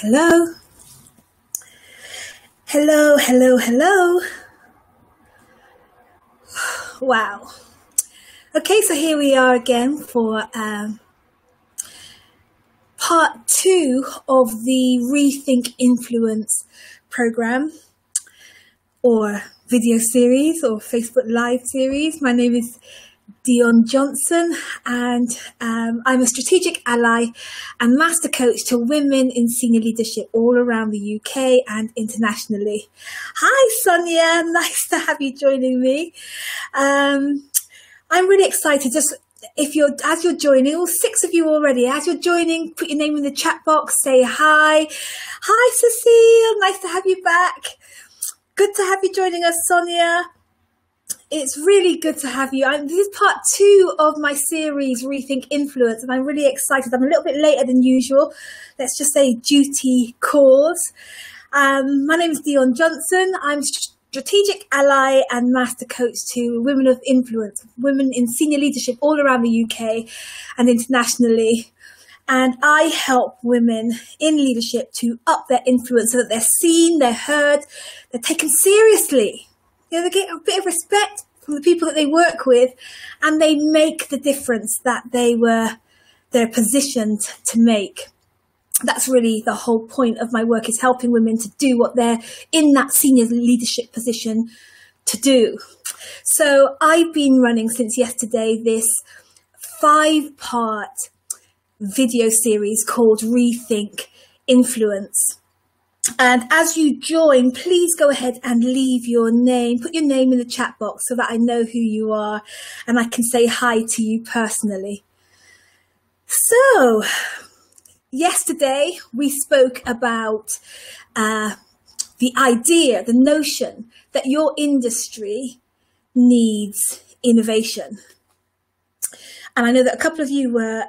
Hello, hello, hello, hello. Wow. Okay, so here we are again for part two of the Rethink Influence program or video series or Facebook Live series. My name is Dion Johnson, and I'm a strategic ally and master coach to women in senior leadership all around the UK and internationally. Hi, Sonia. Nice to have you joining me. I'm really excited. Just as you're joining, all six of you already, as you're joining, put your name in the chat box, say hi. Hi, Cecile. Nice to have you back. Good to have you joining us, Sonia. It's really good to have you. This is part two of my series, Rethink Influence, and I'm really excited. I'm a little bit later than usual. Let's just say duty calls. My name is Dion Johnson. I'm strategic ally and master coach to women of influence, women in senior leadership all around the UK and internationally. And I help women in leadership to up their influence so that they're seen, they're heard, they're taken seriously. They get a bit of respect from the people that they work with, and they make the difference that they're positioned to make. That's really the whole point of my work, is helping women to do what they're in that senior leadership position to do. So I've been running since yesterday this 5-part video series called Rethink Influence. And as you join, please go ahead and leave your name, put your name in the chat box so that I know who you are and I can say hi to you personally. So, yesterday we spoke about the idea, the notion that your industry needs innovation. And I know that a couple of you were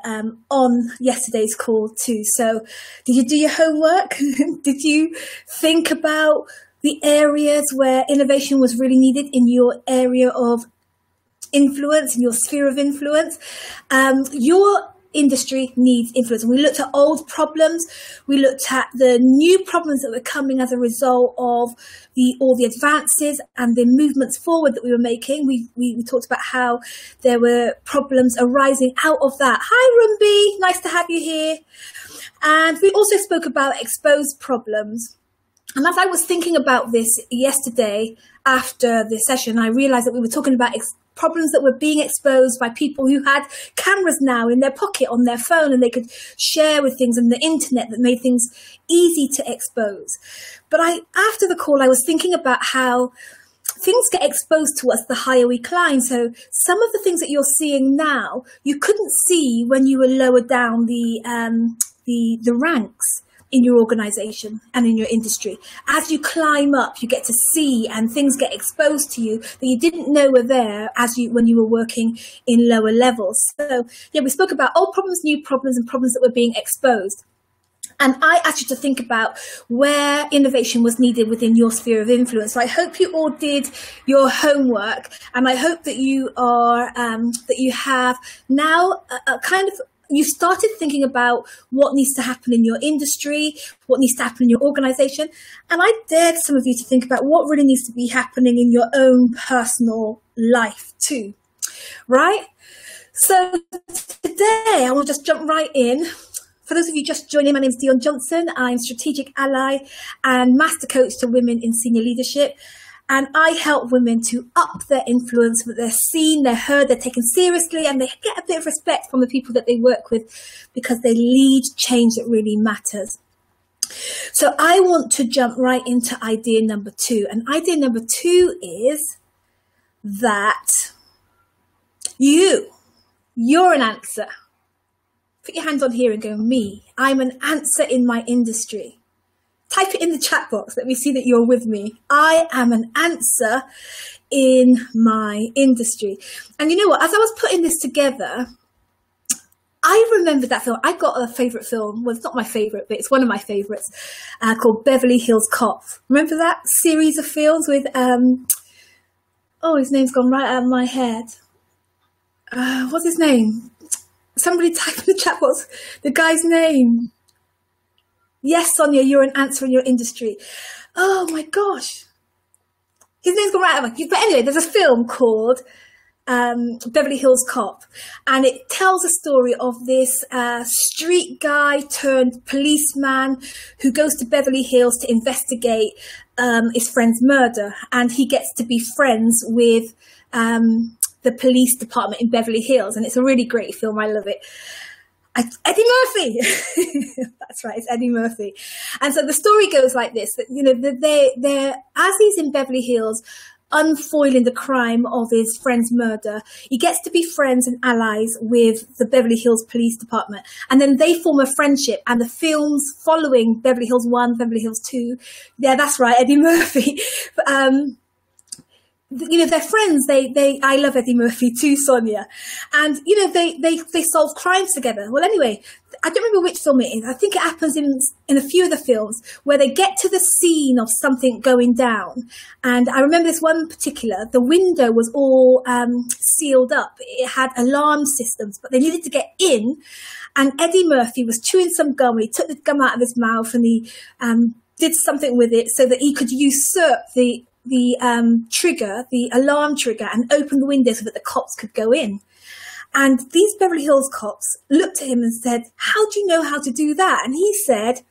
on yesterday's call too. So did you do your homework? Did you think about the areas where innovation was really needed in your area of influence, in your sphere of influence? Your industry needs influence. And we looked at old problems. We looked at the new problems that were coming as a result of all the advances and the movements forward that we were making. We talked about how there were problems arising out of that. Hi, Rumbi. Nice to have you here. And we also spoke about exposed problems. And as I was thinking about this yesterday after the session, I realized that we were talking about problems that were being exposed by people who had cameras now in their pocket on their phone, and they could share with things on the internet that made things easy to expose. But after the call, I was thinking about how things get exposed to us the higher we climb. So some of the things that you're seeing now, you couldn't see when you were lower down the ranks in your organization and in your industry. As you climb up, you get to see, and things get exposed to you that you didn't know were there when you were working in lower levels. So yeah, we spoke about old problems, new problems, and problems that were being exposed. And I asked you to think about where innovation was needed within your sphere of influence. So I hope you all did your homework, and I hope that you have now you started thinking about what needs to happen in your industry, what needs to happen in your organization. And I dared some of you to think about what really needs to be happening in your own personal life too, right? So today I will just jump right in. For those of you just joining, my name is Dion Johnson. I'm strategic ally and master coach to women in senior leadership. And I help women to up their influence, that they're seen, they're heard, they're taken seriously, and they get a bit of respect from the people that they work with because they lead change that really matters. So I want to jump right into idea number 2. And idea number 2 is that you're an answer. Put your hands on here and go, me. I'm an answer in my industry. Type it in the chat box. Let me see that you're with me. I am an answer in my industry. And you know what? As I was putting this together, I remembered that film. I got a favourite film. Well, it's not my favourite, but it's one of my favourites, called Beverly Hills Cop. Remember that series of films with, his name's gone right out of my head. What's his name? Somebody type in the chat box the guy's name. Yes, Sonia, you're an answer in your industry. Oh my gosh. His name's gone right out of my head. But anyway, there's a film called Beverly Hills Cop, and it tells a story of this street guy turned policeman who goes to Beverly Hills to investigate his friend's murder, and he gets to be friends with the police department in Beverly Hills, and it's a really great film. I love it. Eddie Murphy. That's right, it's Eddie Murphy. And so the story goes like this, that, you know, they're as he's in Beverly Hills unfoiling the crime of his friend's murder, he gets to be friends and allies with the Beverly Hills Police Department. And then they form a friendship, and the films following Beverly Hills 1, Beverly Hills 2, yeah, that's right, Eddie Murphy. You know, they're friends. I love Eddie Murphy too, Sonia. And, you know, they solve crimes together. Well, anyway, I don't remember which film it is. I think it happens in a few of the films where they get to the scene of something going down. And I remember this one particular, the window was all sealed up. It had alarm systems, but they needed to get in. And Eddie Murphy was chewing some gum. He took the gum out of his mouth and he did something with it so that he could usurp the trigger, the alarm trigger, and open the window so that the cops could go in. And these Beverly Hills cops looked at him and said, "How do you know how to do that?" And he said,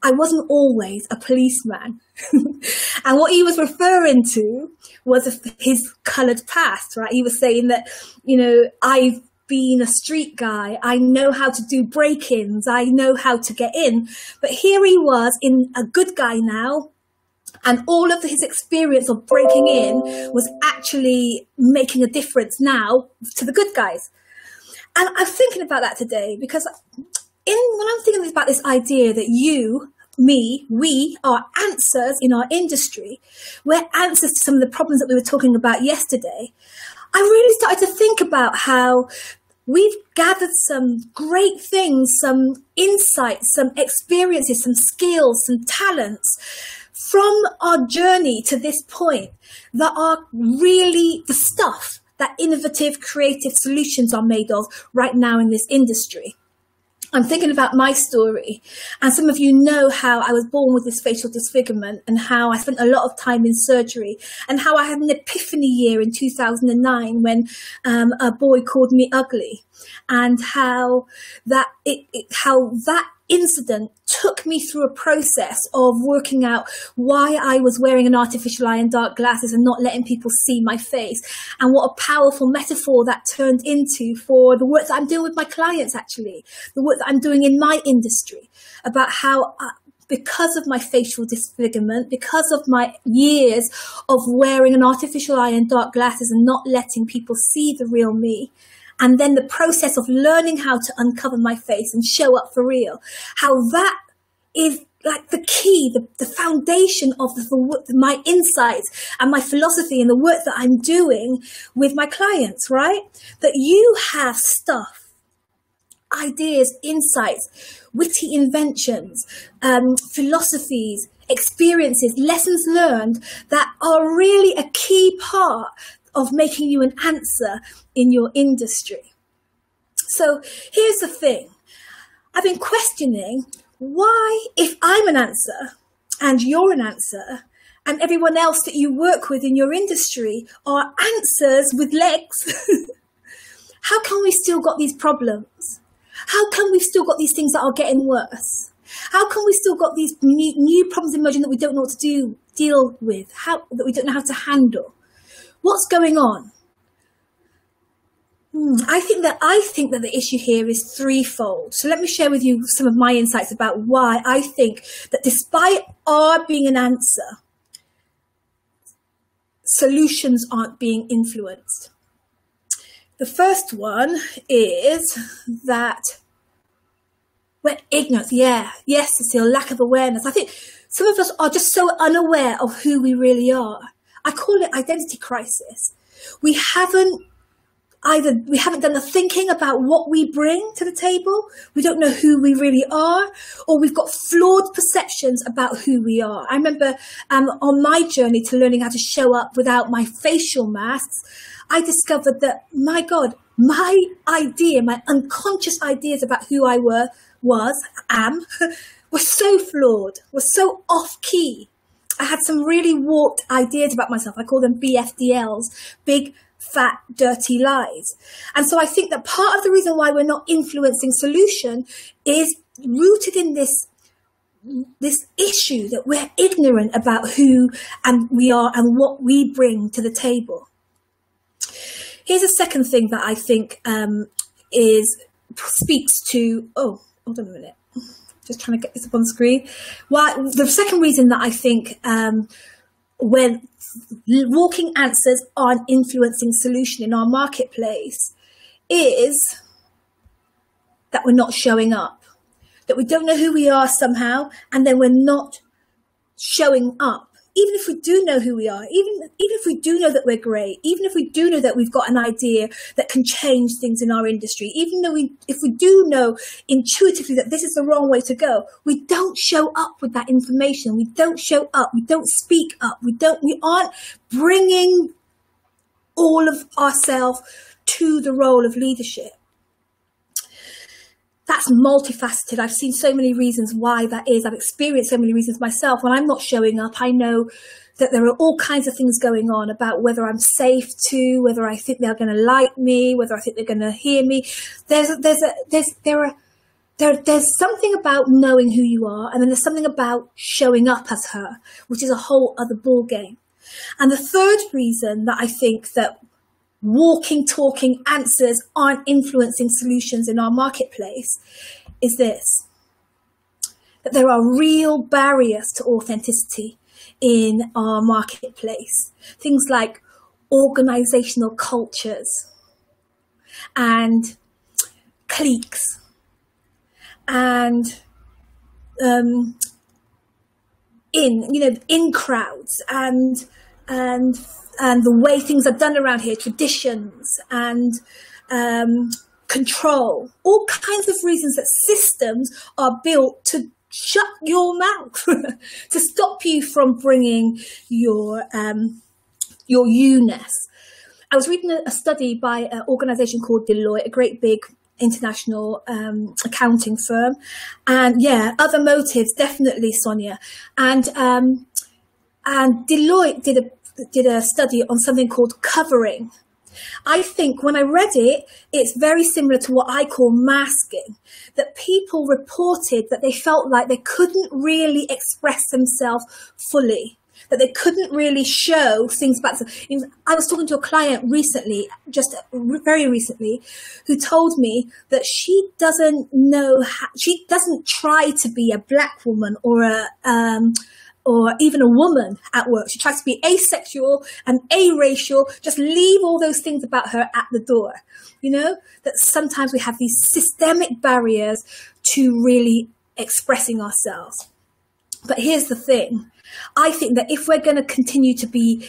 "I wasn't always a policeman." And what he was referring to was his coloured past, right? He was saying that, you know, I've been a street guy. I know how to do break-ins. I know how to get in. But here he was in a good guy now, and all of his experience of breaking in was actually making a difference now to the good guys. And I'm thinking about that today because when I'm thinking about this idea that you, me, we are answers in our industry, we're answers to some of the problems that we were talking about yesterday, I really started to think about how we've gathered some great things, some insights, some experiences, some skills, some talents from our journey to this point that are really the stuff that innovative, creative solutions are made of right now in this industry. I'm thinking about my story, and some of you know how I was born with this facial disfigurement and how I spent a lot of time in surgery and how I had an epiphany year in 2009 when a boy called me ugly, and how that incident took me through a process of working out why I was wearing an artificial eye and dark glasses and not letting people see my face, and what a powerful metaphor that turned into for the work that I'm doing with my clients, actually, the work that I'm doing in my industry, about how because of my facial disfigurement, because of my years of wearing an artificial eye and dark glasses and not letting people see the real me, and then the process of learning how to uncover my face and show up for real, how that is like the key, the foundation of my insights and my philosophy and the work that I'm doing with my clients, right? That you have stuff, ideas, insights, witty inventions, philosophies, experiences, lessons learned that are really a key part of making you an answer in your industry. So here's the thing. I've been questioning why, if I'm an answer and you're an answer and everyone else that you work with in your industry are answers with legs, how come we still got these problems? How come we've still got these things that are getting worse? How come we still got these new problems emerging that we don't know what to deal with, that we don't know how to handle? What's going on? I think that the issue here is threefold. So let me share with you some of my insights about why I think that despite our being an answer, solutions aren't being influenced. The first one is that we're ignorant. Yes, Cecile, lack of awareness. I think some of us are just so unaware of who we really are. I call it identity crisis. We haven't done the thinking about what we bring to the table. We don't know who we really are, or we've got flawed perceptions about who we are. I remember on my journey to learning how to show up without my facial masks, I discovered that, my God, my unconscious ideas about who I am, were so flawed, were so off key. I had some really warped ideas about myself. I call them BFDLs, big, fat, dirty lies. And so I think that part of the reason why we're not influencing solution is rooted in this issue that we're ignorant about who and we are and what we bring to the table. Here's a second thing that I think speaks to, oh, hold on a minute. Just trying to get this up on the screen. The second reason that I think when walking answers aren't influencing solution in our marketplace is that we're not showing up, that we don't know who we are somehow, and then we're not showing up. Even if we do know who we are, even if we do know that we're great, even if we do know that we've got an idea that can change things in our industry, even though if we do know intuitively that this is the wrong way to go, we don't show up with that information. We don't show up. We don't speak up. We aren't bringing all of ourselves to the role of leadership. That's multifaceted. I've seen so many reasons why that is. I've experienced so many reasons myself. When I'm not showing up, I know that there are all kinds of things going on about whether I'm safe to, whether I think they're going to like me, whether I think they're going to hear me. There's something about knowing who you are, and then there's something about showing up as her, which is a whole other ball game. And the third reason that I think that walking, talking answers aren't influencing solutions in our marketplace is this, that there are real barriers to authenticity in our marketplace. Things like organizational cultures and cliques and in crowds and the way things are done around here, traditions and control, all kinds of reasons that systems are built to shut your mouth, to stop you from bringing your you-ness. I was reading a study by an organization called Deloitte, a great big international accounting firm, and other motives, definitely, Sonia, and Deloitte did a study on something called covering. I think when I read it, it's very similar to what I call masking, that people reported that they felt like they couldn't really express themselves fully, that they couldn't really show things about themselves. I was talking to a client recently, just very recently, who told me that she doesn't try to be a black woman or even a woman at work. She tries to be asexual and aracial, just leave all those things about her at the door. That sometimes we have these systemic barriers to really expressing ourselves. But here's the thing. I think that if we're going to continue to be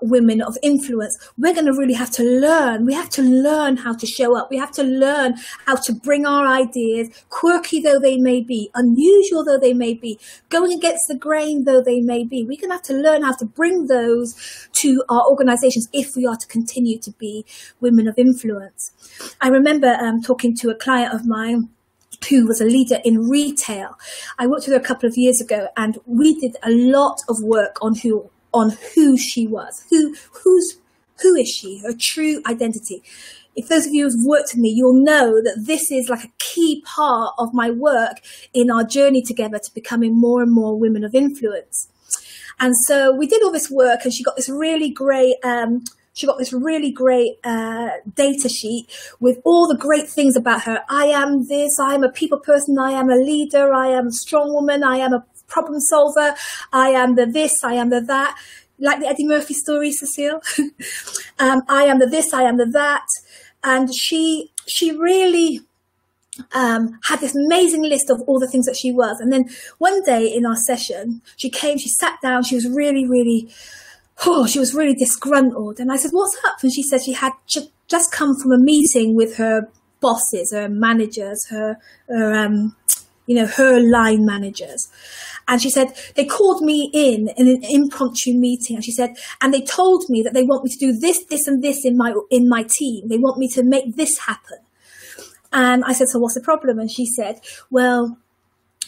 women of influence, we're going to really have to learn. We have to learn how to show up. We have to learn how to bring our ideas, quirky though they may be, unusual though they may be, going against the grain though they may be. We're going to have to learn how to bring those to our organizations if we are to continue to be women of influence. I remember talking to a client of mine who was a leader in retail. I worked with her a couple of years ago, and we did a lot of work on who she was, who is she, her true identity. If those of you who've worked with me, you'll know that this is like a key part of my work in our journey together to becoming more and more women of influence. And so we did all this work, and she got this really great data sheet with all the great things about her. I am this, I am a people person, I am a leader, I am a strong woman, I am a problem solver, I am the this, I am the that. Like the Eddie Murphy story, Cecile. I am the this, I am the that. And she really had this amazing list of all the things that she was. And then one day in our session, she sat down, she was really disgruntled. And I said, what's up? And she said she had just come from a meeting with her bosses, her managers, her line managers. And she said, they called me in an impromptu meeting. And she said, and they told me that they want me to do this, this, and this in my team. They want me to make this happen. And I said, so what's the problem? And she said, well,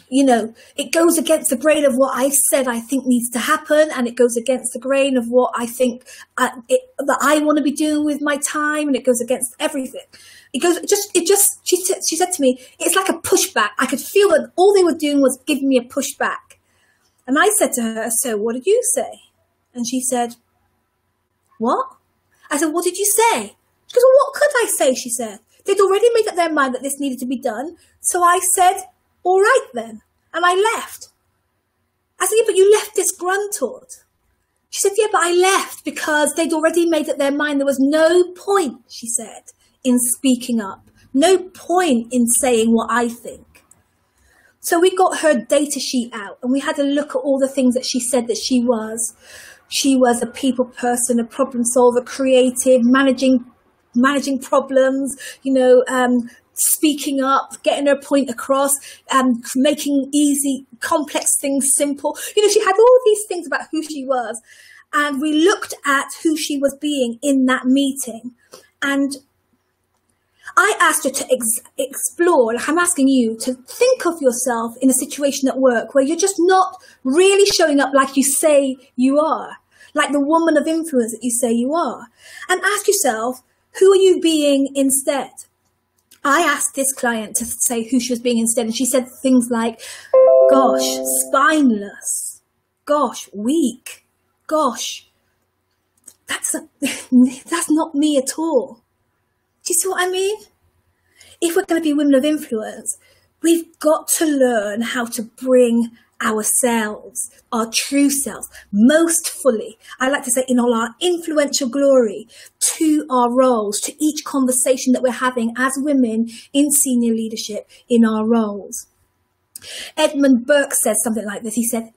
it goes against the grain of what I've said I think needs to happen, and it goes against the grain of what I think that I want to be doing with my time, and it goes against everything. She said to me, it's like a pushback. I could feel that all they were doing was giving me a pushback. And I said to her, so what did you say? And she said, what? I said, what did you say? She goes, well, what could I say? She said, they'd already made up their mind that this needed to be done. So I said, all right then. And I left. I said, yeah, but you left disgruntled. She said, yeah, but I left because they'd already made up their mind. There was no point, she said, in speaking up. No point in saying what I think. So we got her data sheet out and we had a look at all the things that she said that she was. She was a people person, a problem solver, creative, managing problems, speaking up, getting her point across, making easy, complex things simple. She had all these things about who she was. And we looked at who she was being in that meeting. And I asked her to explore, like I'm asking you, to think of yourself in a situation at work where you're just not really showing up like you say you are, like the woman of influence that you say you are. And ask yourself, who are you being instead? I asked this client to say who she was being instead, and she said things like, gosh, spineless, gosh, weak, gosh, that's not me at all. Do you see what I mean? If we're going to be women of influence, we've got to learn how to bring ourselves, our true selves, most fully, I like to say in all our influential glory, to our roles, to each conversation that we're having as women in senior leadership in our roles. Edmund Burke says something like this. He said,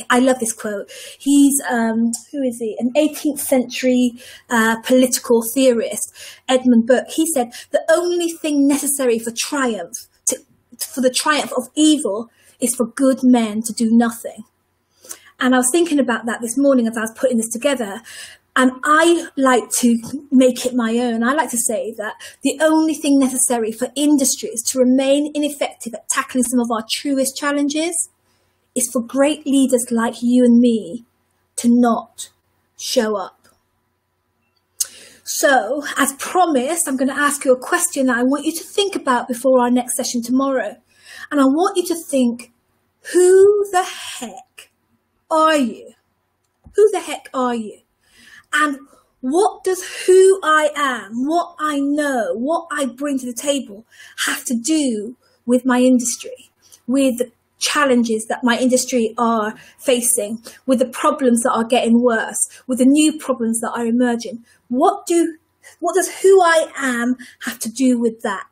I love this quote. He's, who is he? An 18th century political theorist, Edmund Burke. He said, the only thing necessary for the triumph of evil is for good men to do nothing. And I was thinking about that this morning as I was putting this together. And I like to make it my own. I like to say that the only thing necessary for industries to remain ineffective at tackling some of our truest challenges is for great leaders like you and me to not show up. So, as promised, I'm going to ask you a question that I want you to think about before our next session tomorrow. And I want you to think, who the heck are you? Who the heck are you? And what does who I am, what I know, what I bring to the table have to do with my industry, with the challenges that my industry are facing, with the problems that are getting worse, with the new problems that are emerging? What does who I am have to do with that?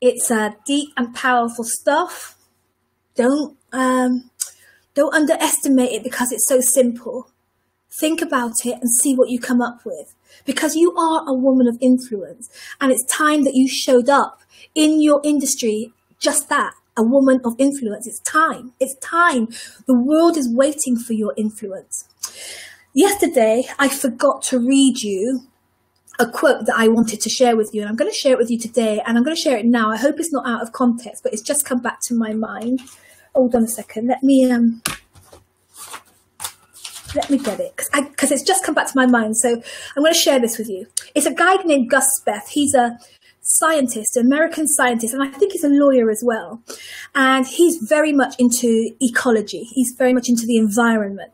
It's deep and powerful stuff. Don't underestimate it because it's so simple. Think about it and see what you come up with, because you are a woman of influence, and it's time that you showed up in your industry, just that, a woman of influence. It's time. It's time. The world is waiting for your influence. Yesterday, I forgot to read you a quote that I wanted to share with you, and I'm going to share it with you today, and I'm going to share it now. I hope it's not out of context, but it's just come back to my mind. Hold on a second. Let me get it, because it's just come back to my mind. So I'm going to share this with you. It's a guy named Gus Speth. He's a scientist, an American scientist, and I think he's a lawyer as well. And he's very much into ecology. He's very much into the environment.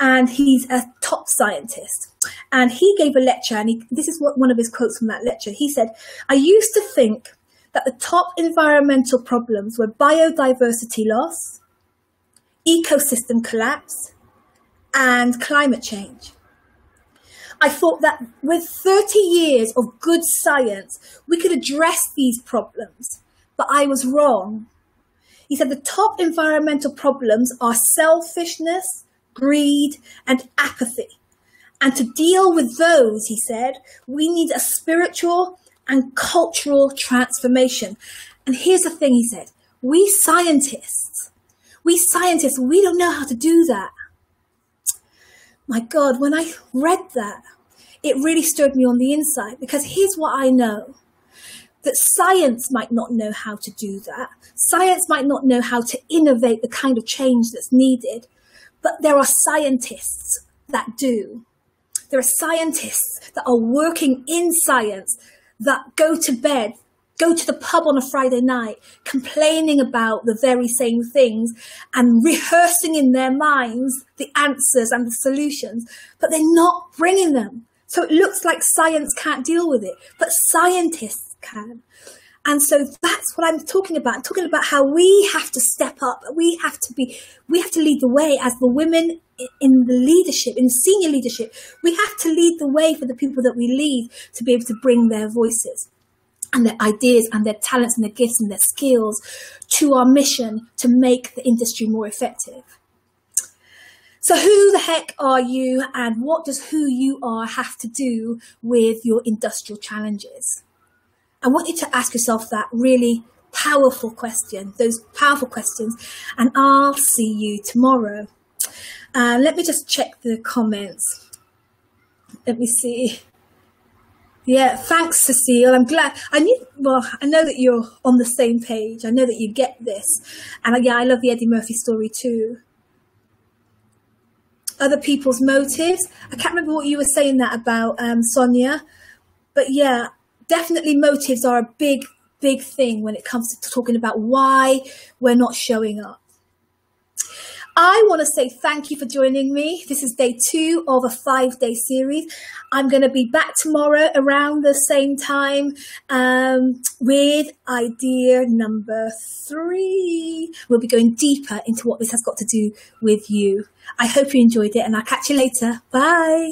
And he's a top scientist. And he gave a lecture, and this is one of his quotes from that lecture. He said, I used to think that the top environmental problems were biodiversity loss, ecosystem collapse, and climate change. I thought that with 30 years of good science, we could address these problems, but I was wrong. He said the top environmental problems are selfishness, greed, and apathy. And to deal with those, he said, we need a spiritual and cultural transformation. And here's the thing, he said, we scientists, we don't know how to do that. My God, when I read that, it really stirred me on the inside, because here's what I know. that science might not know how to do that. Science might not know how to innovate the kind of change that's needed, but there are scientists that do. There are scientists that are working in science that go to bed, go to the pub on a Friday night, complaining about the very same things and rehearsing in their minds the answers and the solutions, but they're not bringing them. So it looks like science can't deal with it, but scientists can. And so that's what I'm talking about. I'm talking about how we have to step up. We have to lead the way as the women in the leadership, in senior leadership. We have to lead the way for the people that we lead to be able to bring their voices and their ideas and their talents and their gifts and their skills to our mission to make the industry more effective. So who the heck are you, and what does who you are have to do with your industrial challenges? I want you to ask yourself that really powerful question, those powerful questions, and I'll see you tomorrow. Let me just check the comments. Let me see. Yeah, thanks, Cecile. I'm glad. I know that you're on the same page. I know that you get this. And yeah, I love the Eddie Murphy story too. Other people's motives. I can't remember what you were saying that about, Sonia. But yeah, definitely motives are a big, big thing when it comes to talking about why we're not showing up. I want to say thank you for joining me. This is day 2 of a 5-day series. I'm going to be back tomorrow around the same time with idea number 3. We'll be going deeper into what this has got to do with you. I hope you enjoyed it, and I'll catch you later. Bye.